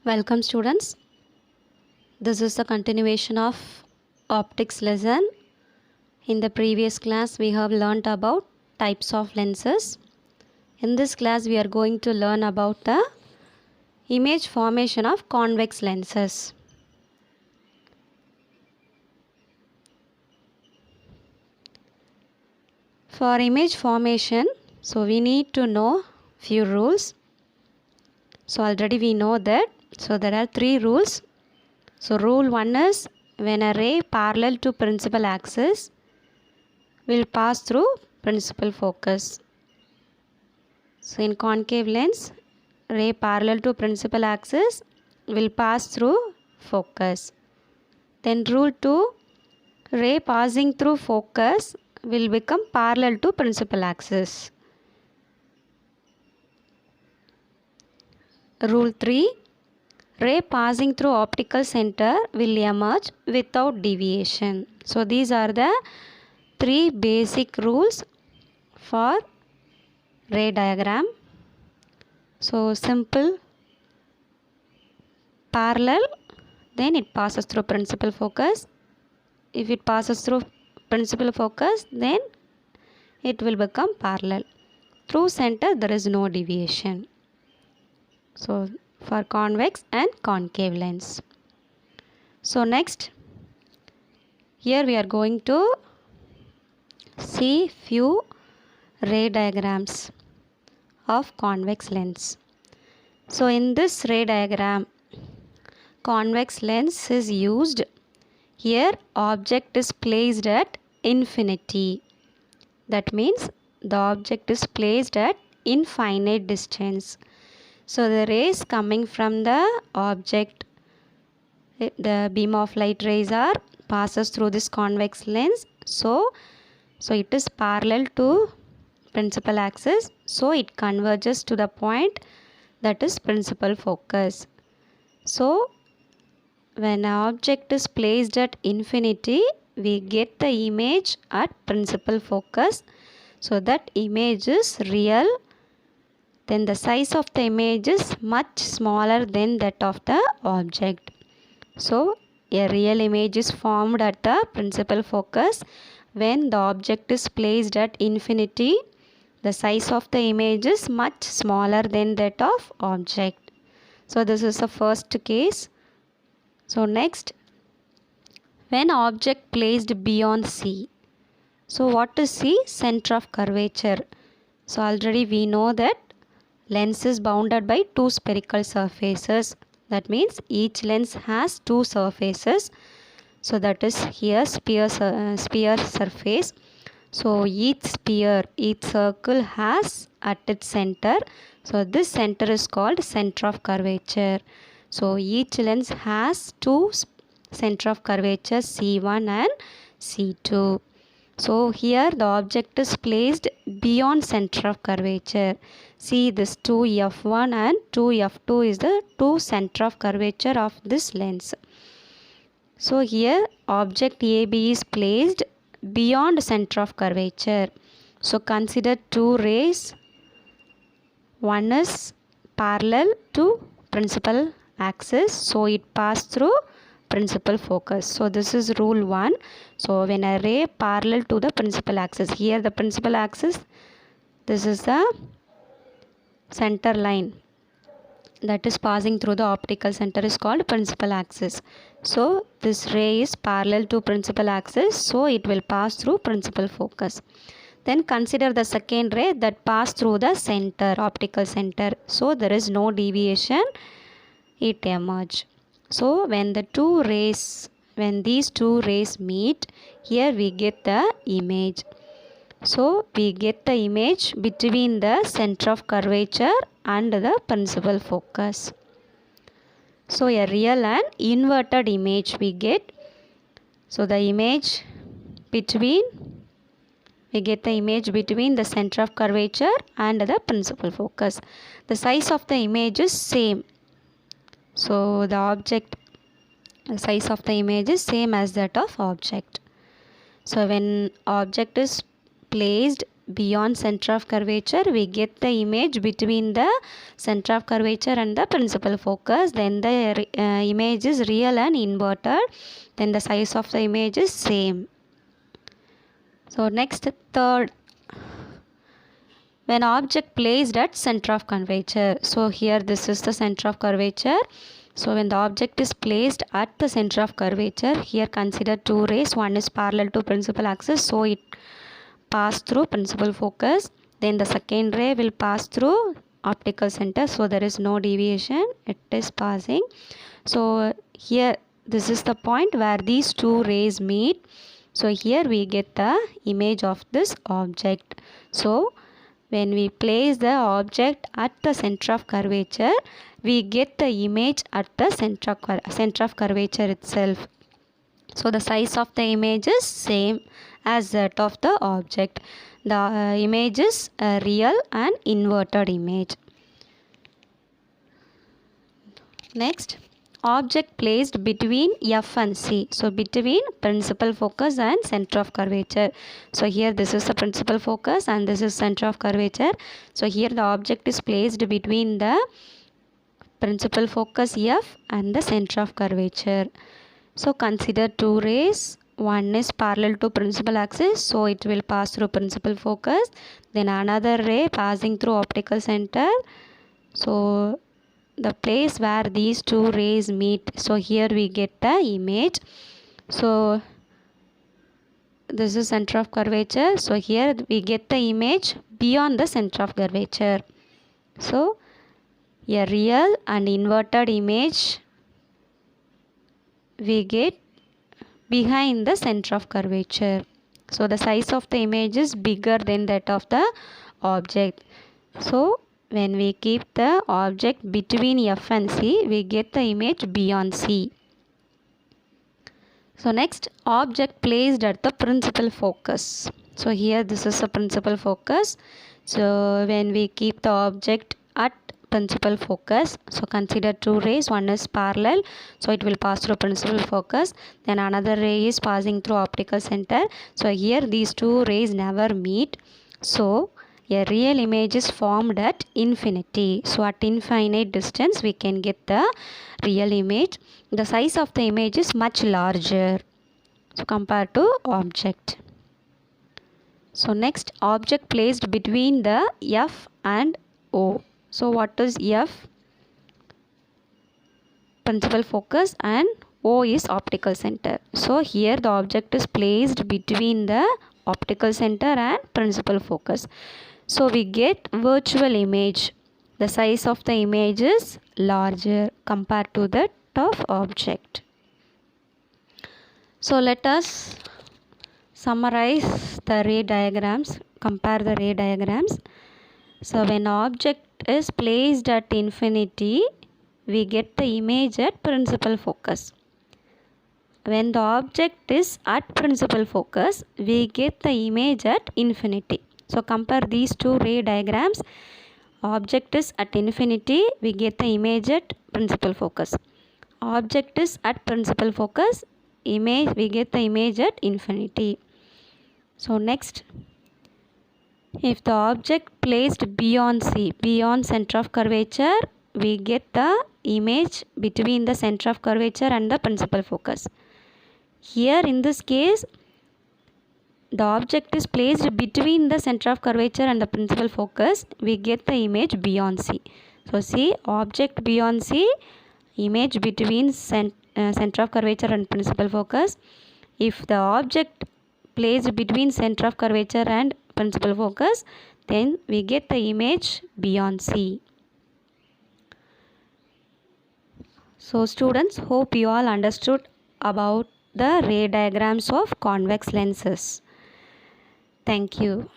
Welcome students. This is the continuation of optics lesson. In the previous class we have learnt about types of lenses. In this class we are going to learn about the image formation of convex lenses. For image formation, we need to know few rules. Already we know that. There are three rules. Rule 1 is when a ray parallel to principal axis will pass through principal focus. In concave lens, ray parallel to principal axis will pass through focus. Then rule 2, ray passing through focus will become parallel to principal axis. Rule 3, ray passing through optical center will emerge without deviation. These are the three basic rules for ray diagram. Simple, parallel, then it passes through principal focus. If it passes through principal focus, then it will become parallel. Through center there is no deviation. For convex and concave lens. Next, here we are going to see few ray diagrams of convex lens. In this ray diagram, convex lens is used. Here object is placed at infinity. That means the object is placed at infinite distance. The rays coming from the object, the beam of light rays passes through this convex lens. So it is parallel to principal axis. It converges to the point that is principal focus. When an object is placed at infinity, we get the image at principal focus. That image is real. Then the size of the image is much smaller than that of the object. A real image is formed at the principal focus. When the object is placed at infinity, the size of the image is much smaller than that of object. This is the first case. Next, when object placed beyond C. What is C? Center of curvature. Already we know that lens is bounded by two spherical surfaces. That means each lens has two surfaces. That is here sphere surface. Each sphere, each circle has at its center. This center is called center of curvature. Each lens has two center of curvature C1 and C2. Here the object is placed beyond center of curvature. See this 2f1 and 2f2 is the two center of curvature of this lens. Here object AB is placed beyond center of curvature. Consider two rays. One is parallel to principal axis. It passed through principal focus. This is rule 1. When a ray parallel to the principal axis, here the principal axis, this is the center line that is passing through the optical center is called principal axis. This ray is parallel to principal axis, it will pass through principal focus. Then consider the second ray that passed through the center, optical center. There is no deviation, it emerges. When these two rays meet, here we get the image. We get the image between the center of curvature and the principal focus. A real and inverted image we get. We get the image between the center of curvature and the principal focus. The size of the image is same. The size of the image is same as that of object. When object is placed beyond center of curvature, we get the image between the center of curvature and the principal focus. Then the image is real and inverted. Then the size of the image is same. So next, third, when object placed at center of curvature. So here this is the center of curvature. So when the object is placed at the center of curvature, here consider two rays. One is parallel to principal axis, so it pass through principal focus. Then the second ray will pass through optical center, so there is no deviation, it is passing. So here this is the point where these two rays meet. So here we get the image of this object. So when we place the object at the center of curvature, we get the image at the center of curvature itself. So the size of the image is same as that of the object. The image is a real and inverted image. Next, object placed between F and C. So between principal focus and center of curvature. So here this is the principal focus and this is center of curvature. So here the object is placed between the principal focus F and the center of curvature. So consider two rays. One is parallel to principal axis, so it will pass through principal focus. Then another ray passing through optical center. So the place where these two rays meet, so here we get the image. So this is center of curvature, so here we get the image beyond the center of curvature. So a real and inverted image we get behind the center of curvature. So the size of the image is bigger than that of the object. So when we keep the object between F and C, we get the image beyond C. So next, object placed at the principal focus. So here this is a principal focus. So when we keep the object at principal focus, so consider two rays. One is parallel, so it will pass through principal focus. Then another ray is passing through optical center. So here these two rays never meet. So a real image is formed at infinity. So at infinite distance we can get the real image. The size of the image is much larger, so compared to object. So next, object placed between the F and O. So what is F? Principal focus, and O is optical center. So here the object is placed between the optical center and principal focus. So we get virtual image. The size of the image is larger compared to that of object. So let us summarize the ray diagrams, compare the ray diagrams. So when object is placed at infinity, we get the image at principal focus. When the object is at principal focus, we get the image at infinity. So compare these two ray diagrams. Object is at infinity, we get the image at principal focus. Object is at principal focus, image we get the image at infinity. So next, if the object placed beyond C, beyond center of curvature, we get the image between the center of curvature and the principal focus. Here in this case, the object is placed between the center of curvature and the principal focus, we get the image beyond C. So see, object beyond C, image between center of curvature and principal focus. If the object placed between center of curvature and principal focus, then we get the image beyond C. So students, hope you all understood about the ray diagrams of convex lenses. Thank you.